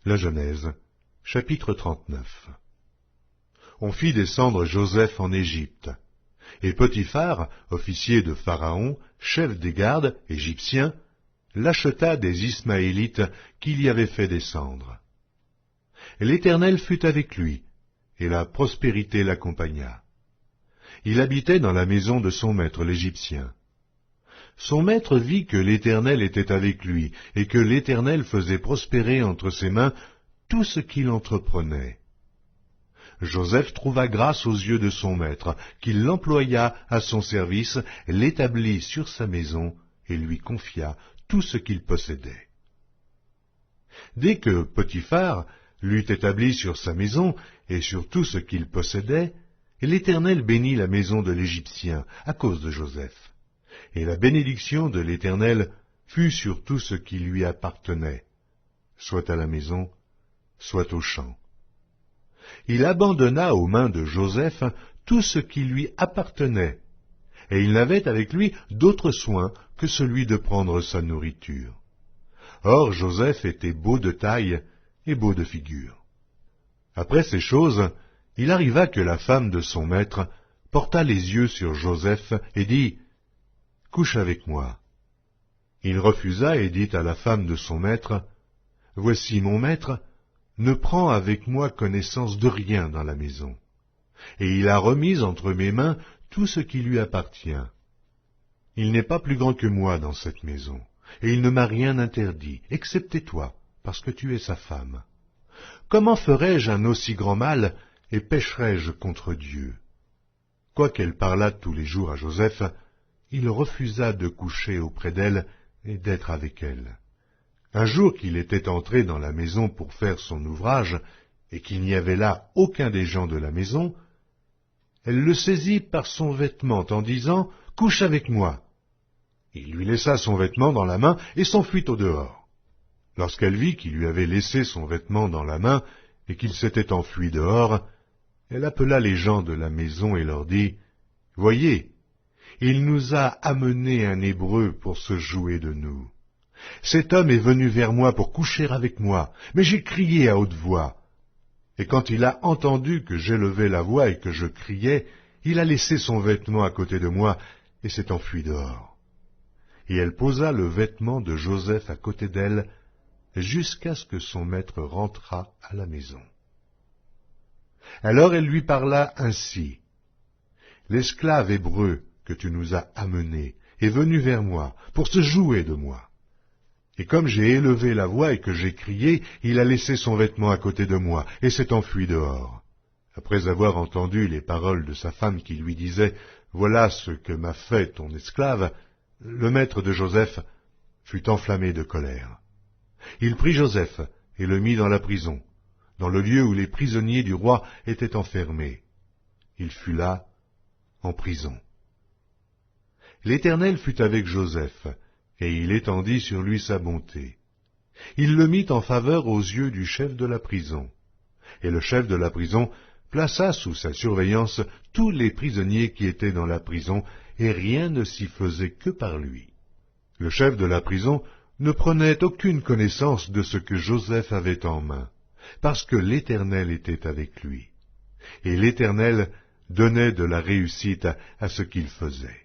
La Genèse, chapitre 39. On fit descendre Joseph en Égypte. Et Potiphar, officier de Pharaon, chef des gardes, égyptien, l'acheta des Ismaélites qu'il y avait fait descendre. L'Éternel fut avec lui, et la prospérité l'accompagna. Il habitait dans la maison de son maître l'Égyptien. Son maître vit que l'Éternel était avec lui, et que l'Éternel faisait prospérer entre ses mains tout ce qu'il entreprenait. Joseph trouva grâce aux yeux de son maître, qui l'employa à son service, l'établit sur sa maison, et lui confia tout ce qu'il possédait. Dès que Potiphar l'eut établi sur sa maison, et sur tout ce qu'il possédait, l'Éternel bénit la maison de l'Égyptien, à cause de Joseph. Et la bénédiction de l'Éternel fut sur tout ce qui lui appartenait, soit à la maison, soit au champ. Il abandonna aux mains de Joseph tout ce qui lui appartenait, et il n'avait avec lui d'autre soin que celui de prendre sa nourriture. Or Joseph était beau de taille et beau de figure. Après ces choses, il arriva que la femme de son maître porta les yeux sur Joseph et dit « Couche avec moi ». Il refusa et dit à la femme de son maître « Voici mon maître, ne prends avec moi connaissance de rien dans la maison. Et il a remis entre mes mains tout ce qui lui appartient. Il n'est pas plus grand que moi dans cette maison, et il ne m'a rien interdit, excepté toi, parce que tu es sa femme. Comment ferais-je un aussi grand mal, et pécherais-je contre Dieu ?» Quoiqu'elle parlât tous les jours à Joseph, il refusa de coucher auprès d'elle et d'être avec elle. Un jour qu'il était entré dans la maison pour faire son ouvrage, et qu'il n'y avait là aucun des gens de la maison, elle le saisit par son vêtement en disant « Couche avec moi ». Il lui laissa son vêtement dans la main et s'enfuit au dehors. Lorsqu'elle vit qu'il lui avait laissé son vêtement dans la main et qu'il s'était enfui dehors, elle appela les gens de la maison et leur dit « Voyez, il nous a amené un Hébreu pour se jouer de nous. Cet homme est venu vers moi pour coucher avec moi, mais j'ai crié à haute voix. Et quand il a entendu que j'élevais la voix et que je criais, il a laissé son vêtement à côté de moi et s'est enfui dehors. » Et elle posa le vêtement de Joseph à côté d'elle, jusqu'à ce que son maître rentrât à la maison. Alors elle lui parla ainsi. « L'esclave hébreu que tu nous as amené est venu vers moi pour se jouer de moi. Et comme j'ai élevé la voix et que j'ai crié, il a laissé son vêtement à côté de moi et s'est enfui dehors. » Après avoir entendu les paroles de sa femme qui lui disait « Voilà ce que m'a fait ton esclave », le maître de Joseph fut enflammé de colère. Il prit Joseph et le mit dans la prison, dans le lieu où les prisonniers du roi étaient enfermés. Il fut là, en prison. L'Éternel fut avec Joseph, et il étendit sur lui sa bonté. Il le mit en faveur aux yeux du chef de la prison. Et le chef de la prison plaça sous sa surveillance tous les prisonniers qui étaient dans la prison, et rien ne s'y faisait que par lui. Le chef de la prison ne prenait aucune connaissance de ce que Joseph avait en main, parce que l'Éternel était avec lui. Et l'Éternel donnait de la réussite à ce qu'il faisait.